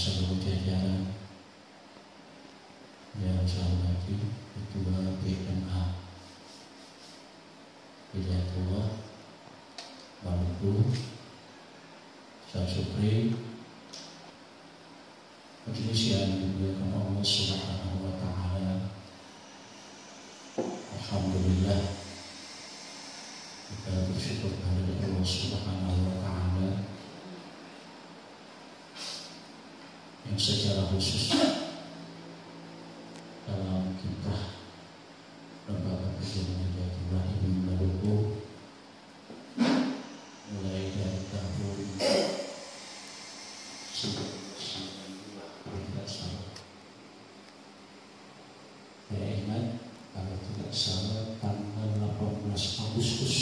seluruh jajaran yang saya hormati Ketua BMA Hidayatullah Maluku, Ustaz Supri, majelis yang dimuliakan Allah Subhanahu wa Ta'ala. Alhamdulillah, kita bersyukur kepada Allah Subhanahu wa Ta'ala yang secara khusus dalam kiprah lembaga perjuangan Hidayatullah Ibn Maluku mulai dari tahun 1992 saya ingat kalau tidak salah tanggal 18 Agustus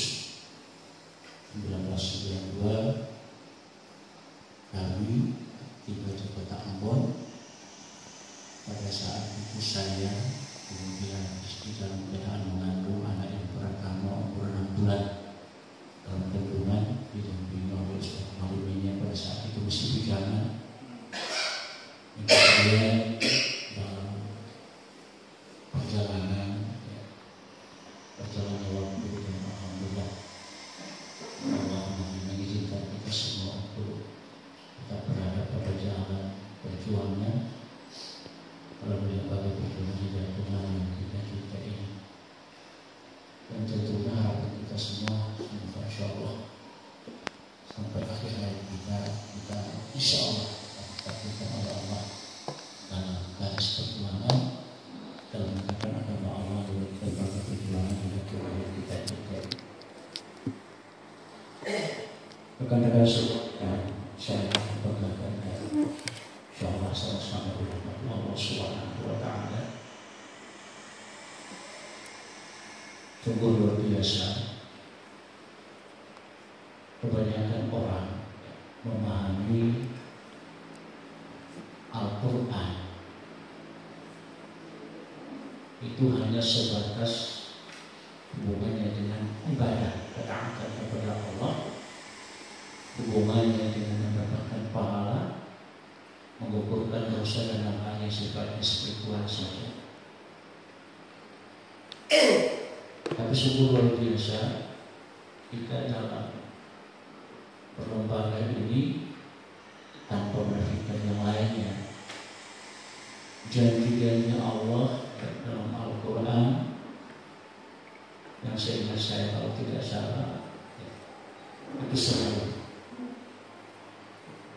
1992 kami tiba di kota Ambon. Pada saat itu saya kemudian istri dalam keadaan mengandung anak yang pertama umur 6 bulan dalam kandungan didampingi oleh Ustaz Maluminya pada saat itu mesti bidangan. Kemudian dalam perjalanan waktu dan alhamdulillah Allah mengizinkan kita semua untuk tetap berada pada jalan perjuangan dalam lembaga perjuangan Hidayatullah yang kita cintai ini. Dan tentunya harapan kita semua semoga insya Allah sampai akhir hayat kita insya Allah ditakdirkan oleh Allah dalam garis perjuangan dalam menegakkan agama Allah di lembaga perjuangan Hidayatullah yang kita cintai. Rekan-rekan sekalian, saya banggakan insya Allah sama-sama dengan Allah Subhanahu wa Ta'ala. Sungguh luar biasa, kebanyakan orang memahami Al-Quran itu hanya sebatas hubungannya dengan ibadah, ketaatan kepada Allah, hubungannya dengan mendapatkan pahala, menggugurkan dosa dan hal yang sifatnya spiritual saja. Tapi sungguh luar biasa kita dalam perlombaan ini tanpa memikirkan yang lainnya. Janji-janji Allah dalam Al-Quran yang seingat saya kalau tidak salah itu selalu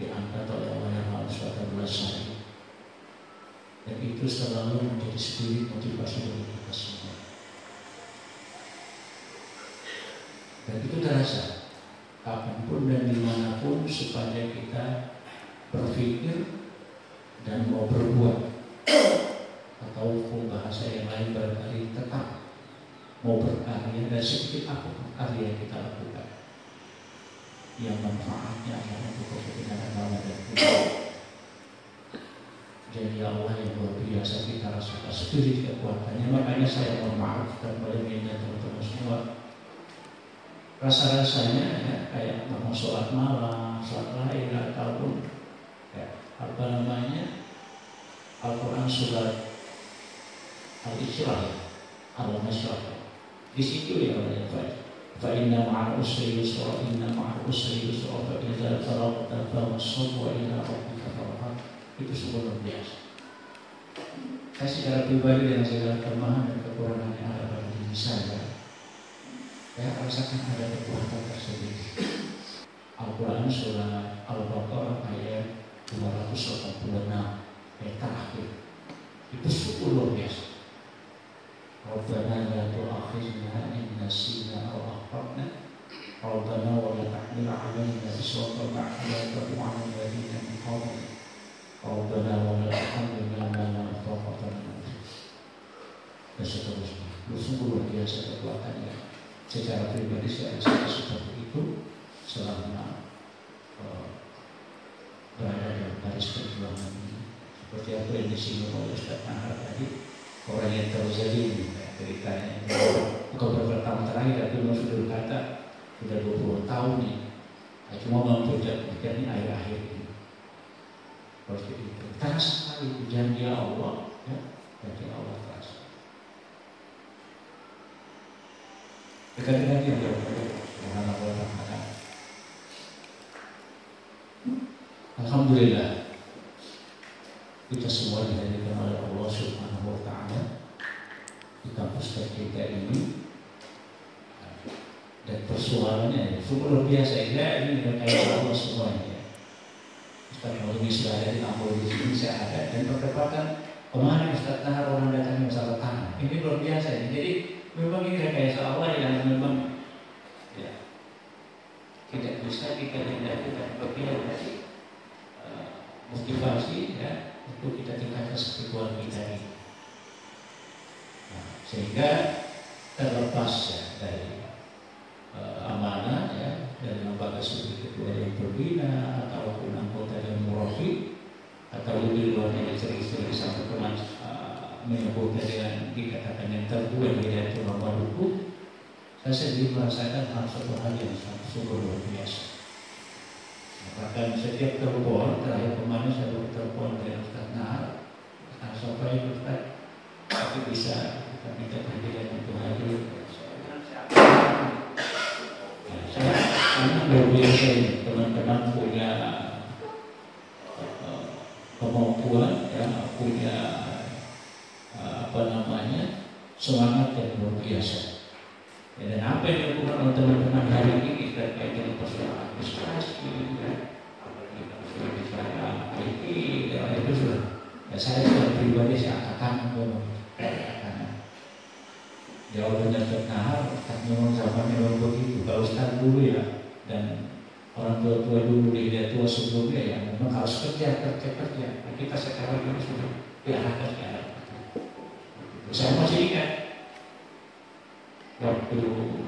diangkat oleh Allah yang Maha Suatu Belasari, dan itu selalu menjadi spirit motivasi bagi kita semua. Dan itu terasa kapanpun dan dimanapun supaya kita berpikir dan mau berbuat, atau bahasa yang lain barangkali tetap mau berkarya dan sedikit apapun karya yang kita lakukan yang manfaatnya adalah untuk kepentingan agama dan dunia. Jadi Allah yang luar biasa kita rasakan spirit kekuatannya. Makanya saya mohon maaf dan boleh minta teman-teman semua, rasa-rasanya ya, kayak mau sholat malam, sholat lain ataupun ya, Al-Quran surat Al-Isra, Al-Masyrah. Di situ ya فإن مع العسر يسرا إن مع العسر يسرا فإذا فرغت فانصب وإلى ربك فارغب. Itu sungguh luar biasa. Saya secara pribadi dengan segala kelemahan dan kekurangan yang ada pada diri saya rasakan ada kekuatan tersebut. Al-Quran surah Al-Baqarah ayat 286 ayat terakhir itu sungguh luar biasa. Rabbana la tu'akhidna in nasina aw akhtana Rabbana wa la tahmil 'alaina isran kama hamaltahu 'ala alladziina min qablina Rabbana wa la tuhammilna ma la taqata lana bih. Dan seterusnya. Sungguh luar biasa kekuatannya. Secara pribadi saya rasa seperti itu selama berada dalam garis perjuangan ini. Seperti apa yang disinggung oleh Ustaz Nahar tadi, orang yang terjadi ceritanya bukan beberapa tahun terakhir, tapi memang sudah berkata sudah 20 tahun nih. Cuma memperjadikan ini akhir-akhir ini. seperti itu. Terasa sekali janji Allah, ya, janji Allah terasa. Dekat-dekat dia Alhamdulillah, kita semua dihadirkan oleh Allah Subhanahu wa Ta'ala di kampus kita ini, dan persoalannya luar biasa ya, ini kayak Allah semuanya. Ustaz Maulwi sudah ada di kampus di sini, saya ada, dan perdebatan kemarin Ustaz Nahar orang datang masalah tanah, ini luar biasa ya. Jadi memang ini kayak Allah yang memang ya, tidak bisa kita hindari dan berpihak dari motivasi ya untuk kita tingkatkan spiritual kita ini. Nah, sehingga terlepas ya dari amanah ya dari lembaga studi ketua yang berbina ataupun anggota yang murafi atau lebih luar dari sering-sering sampai pernah menyebutnya dengan dikatakan yang tertua di dalam Baduku, saya sendiri merasakan satu hal yang sangat sungguh luar biasa. Bahkan setiap telepon, terakhir kemarin saya bertelepon dengan Ustaz Nahar, sampai Ustaz, tapi bisa kita minta panggilan untuk hadir. Saya sangat luar biasa ini, teman-teman punya kemampuan, ya, punya semangat yang luar biasa. Ya, dan apa yang dilakukan oleh teman-teman hari ini terkait dengan persoalan administrasi, apalagi persoalan IT, itu sudah. Ya, saya secara pribadi saya akan jawabannya Nahar, memang zamannya memang begitu. Kalau Ustaz dulu ya, dan orang tua-tua dulu, dia tua sebelumnya ya, memang harus kerja. Nah, kita sekarang ini sudah diarahkan ke arah itu. Saya masih ingat waktu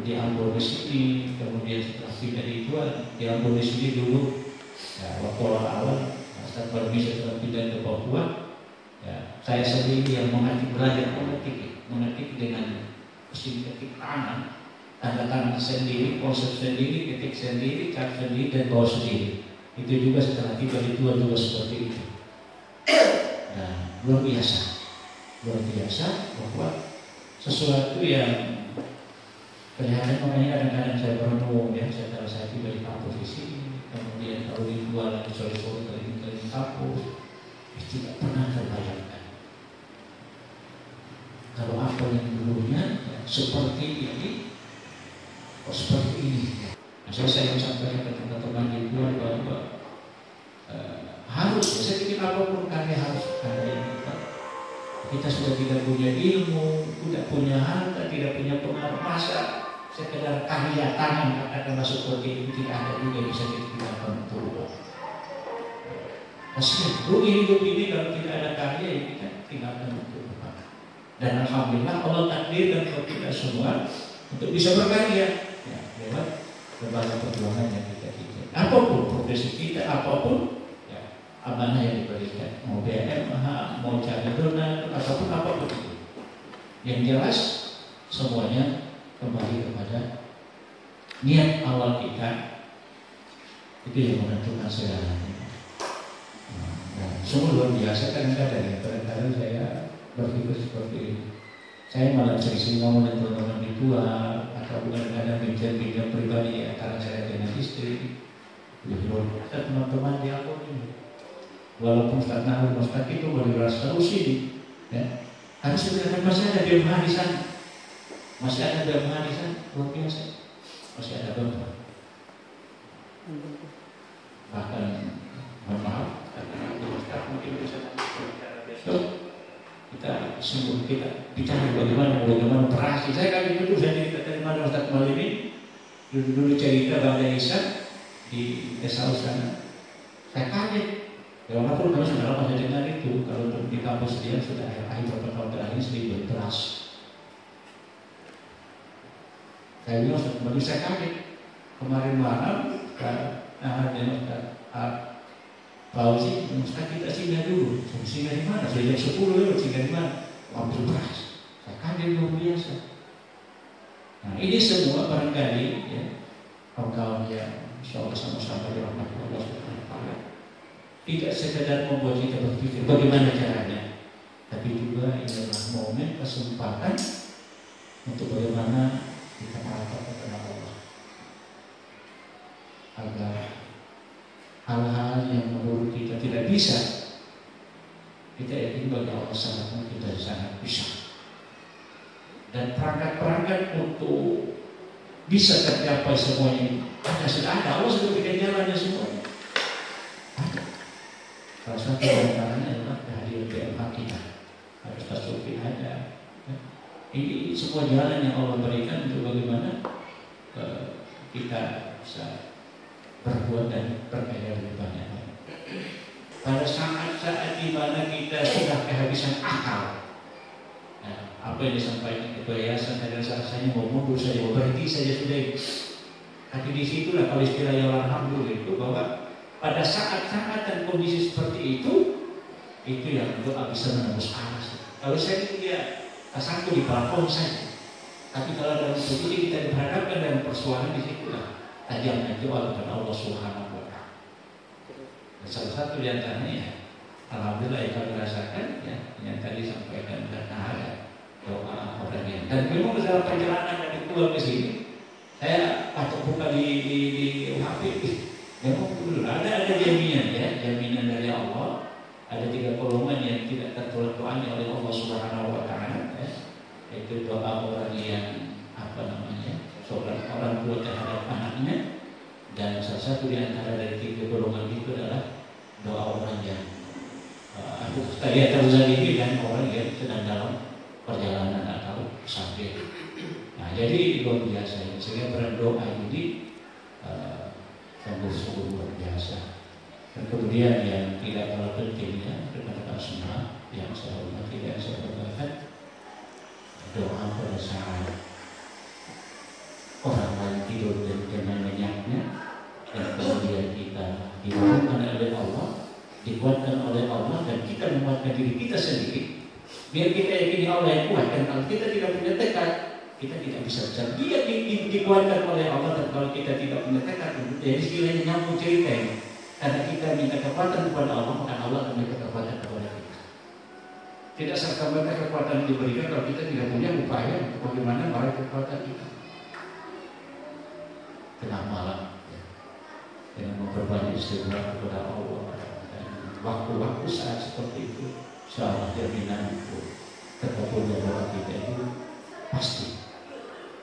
di Ambon di sini, kemudian setelah pindah di Tuan, di Ambon di sini dulu, ya, waktu awal Ustaz Barmi setelah pindah ke Papua, ya, saya sendiri yang belajar mengetik dengan mesin ketik tangan, tanda tangan sendiri, konsep sendiri, ketik sendiri, cat sendiri, dan bawa sendiri. Itu juga setelah tiba di Tuan juga seperti itu. Nah, luar biasa bahwa sesuatu yang kelihatan, makanya kadang-kadang saya merenung ya, setelah saya tiba di kampus di sini, kemudian kalau dijual lagi sore-sore keliling kampus, tidak pernah terbayangkan kalau apa yang dulunya ya, seperti ini, seperti ini. Nah, saya ingin sampaikan ke teman-teman di luar bahwa harus, saya pikir apapun karya harus karya. Kita sudah tidak punya ilmu, tidak punya harta, tidak punya pengaruh, masa sekedar karya tangan katakanlah seperti itu tidak ada juga bisa digunakan untuk kasihan. Hidup ini kalau tidak ada karya ya kita tinggalkan untuk apa? Dan alhamdulillah Allah takdirkan untuk kita semua untuk bisa berkarya ya, lewat berbagai perjuangan yang kita ikuti. Apapun profesi kita, apapun ya, amanah yang diberikan, mau BMH, mau cari donat, apapun itu. Yang jelas semuanya kembali kepada niat awal kita, itu yang menentukan segalanya. Nah, semua luar biasa. Kadang-kadang saya berpikir seperti ini. Saya malah sering ngomong dengan teman-teman di luar, atau kadang-kadang bincang-bincang pribadi antara saya dengan istri. Luar biasa teman-teman di Ambon ini. Walaupun Ustaz Nahar, Ustaz itu boleh beras terus ini, ya. Tapi sebenarnya masih ada BMH di sana. Masih ada BMH di sana, luar biasa. Masih ada BMH. Bahkan, mohon maaf, karena Ustaz mungkin bisa bicara besok. Kita sungguh kita bicara bagaimana operasi. Saya kali itu saya cerita dari mana Ustaz Mal ini dulu cerita Bang Isa di desa sana. Saya kaget. Ya walaupun kami sudah lama dengar itu, kalau di kampus dia sudah akhir beberapa tahun terakhir sedikit beras. Saya bilang Ustaz Mal, saya kaget. Kemarin malam Nahar dan Ustaz Fauzi, Ustaz kita singgah dulu. Singgah di mana? Sudah jam 10 lewat, singgah di mana? Ambil beras. Saya kaget luar biasa. Nah ini semua barangkali ya, kawan-kawan yang insya Allah sama-sama dirahmati Allah Subhanahu wa Ta'ala. tidak sekedar membuat kita berpikir bagaimana caranya, tapi juga ini adalah momen kesempatan untuk bagaimana kita merapat kepada Allah, agar hal-hal yang menurut kita tidak bisa, kita yakin bagi Allah sangat kita sangat bisa. Dan perangkat-perangkat untuk bisa tercapai semuanya sudah ada. Allah sudah berikan jalannya semuanya. Salah satu antaranya adalah kehadiran PMH kita. Harus tasawuf ada. Ini semua jalan yang Allah berikan untuk bagaimana kita bisa berbuat dan berkaya lebih banyak. Pada saat-saat di mana kita sudah kehabisan akal, apa yang disampaikan ketua yayasan adalah rasanya mau mundur saja, mau berhenti saja sudah. Tapi disitulah kalau istilahnya orang hamdul itu, bahwa pada saat-saat dan kondisi seperti itu yang doa bisa menembus aras. Kalau saya tidak sanggup di plafon saja, tapi kalau dalam posisi kita diperhadapkan dalam persoalan, disitulah tajamnya doa kepada Allah Subhanahu wa Ta'ala. Salah satu di antaranya, alhamdulillah yang kami rasakan, yang tadi sampaikan ada doa orang yang, dan memang dalam perjalanan dari pulang ke sini, saya buka di HP, memang dulu ada jaminan jaminan dari Allah, ada 3 golongan yang tidak tertolak doanya oleh Allah Subhanahu wa Ta'ala, yaitu doa orang yang seorang orang tua terhadap anaknya, dan salah satu di antara dari 3 golongan itu adalah doa orang yang tadi terzalimi dan orang yang sedang dalam perjalanan atau sakit. Nah, jadi luar biasa ya. Sehingga berdoa ini sungguh-sungguh luar biasa. Dan kemudian yang tidak kalah pentingnya daripada semua yang saya hormati dan saya banggakan, doa pada saat orang lain tidur dan kena minyaknya, dan kemudian kita dibangunkan oleh Allah, dikuatkan oleh Allah, dan kita menguatkan diri kita sendiri. Biar kita yakini Allah yang kuat, dan kalau kita tidak punya tekad, kita tidak bisa berjalan. Dia dikuatkan oleh Allah, dan kalau kita tidak punya tekad, jadi istilahnya nyambung cerita ini. Karena kita minta kekuatan kepada Allah, maka Allah akan minta kekuatan kepada kita. Tidak serta-merta kekuatan diberikan kalau kita tidak punya upaya untuk bagaimana meraih kekuatan kita. Tengah malam, dengan memperbanyak istighfar kepada Allah, dan waktu-waktu saat seperti itu, insyaallah jaminan itu terkabulnya doa kita itu pasti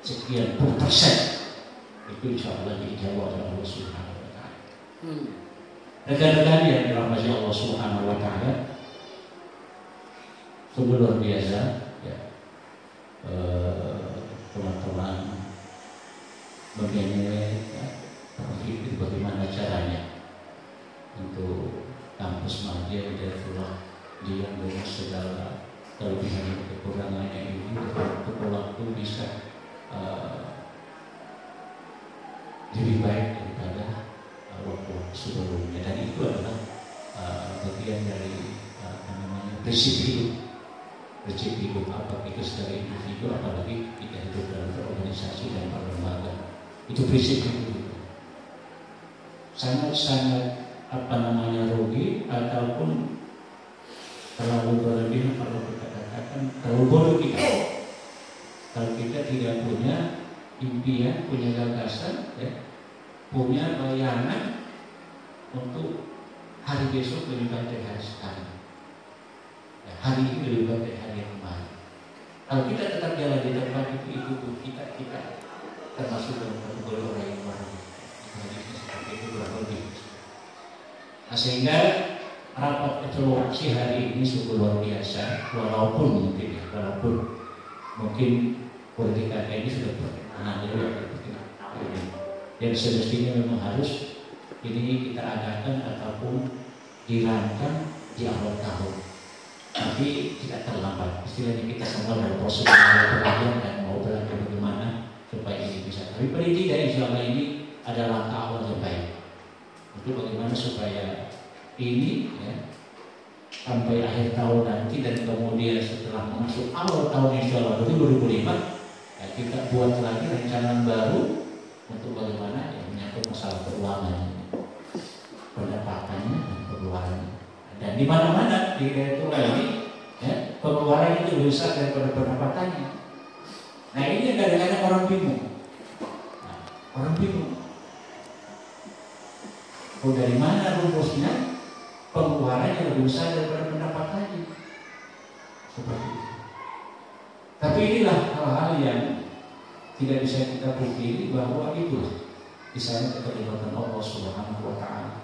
sekian %, itu insyaallah dijawab oleh Allah Subhanahu wa Ta'ala. Rekan-rekan yang dirahmati Allah Subhanahu wa Ta'ala, sungguh luar biasa ya, teman-teman mengenai berpikir bagaimana caranya untuk kampus Madya Hidayatullah dia dengan segala kelebihan dan kekurangannya ini untuk waktu bisa lebih baik daripada waktu sebelumnya, dan itu adalah bagian dari prinsip hidup apa itu secara individu, apalagi kita hidup dalam berorganisasi dan berlembaga. Itu prinsip hidup. Sangat rugi ataupun terlalu berlebihan kalau kita katakan terlalu bodoh kita kalau kita tidak punya impian, punya gagasan, punya bayangan untuk hari besok lebih baik dari hari sekarang. Hari ini lebih baik dari hari yang kemarin. Kalau kita tetap jalan di tempat itu kita termasuk dalam kategori orang yang baru. Seperti itu kurang lebih. Nah, sehingga rapat evaluasi hari ini sungguh luar biasa, walaupun mungkin politik ini sudah berkenaan dan semestinya memang harus ini kita adakan ataupun dirancang di awal tahun, tapi tidak terlambat. Istilahnya kita semua dalam proses belajar dan mau belajar bagaimana supaya ini bisa. Tapi paling tidak insya Allah ini adalah langkah awal yang baik untuk bagaimana supaya ini sampai akhir tahun nanti, dan kemudian setelah masuk awal tahun insya Allah 2005 kita buat lagi rencana baru untuk bagaimana menyangkut masalah keuangan, pendapatannya dan pengeluarannya. Dan di mana-mana di daerah Tuhan ini, ya, pengeluaran itu lebih besar daripada pendapatannya. Nah ini kadang-kadang orang bingung. Nah, orang bingung. Oh dari mana rumusnya? Pengeluarannya lebih besar daripada pendapatannya. Seperti itu. Tapi inilah hal-hal yang tidak bisa kita pungkiri bahwa itu misalnya keterlibatan Allah Subhanahu wa Ta'ala.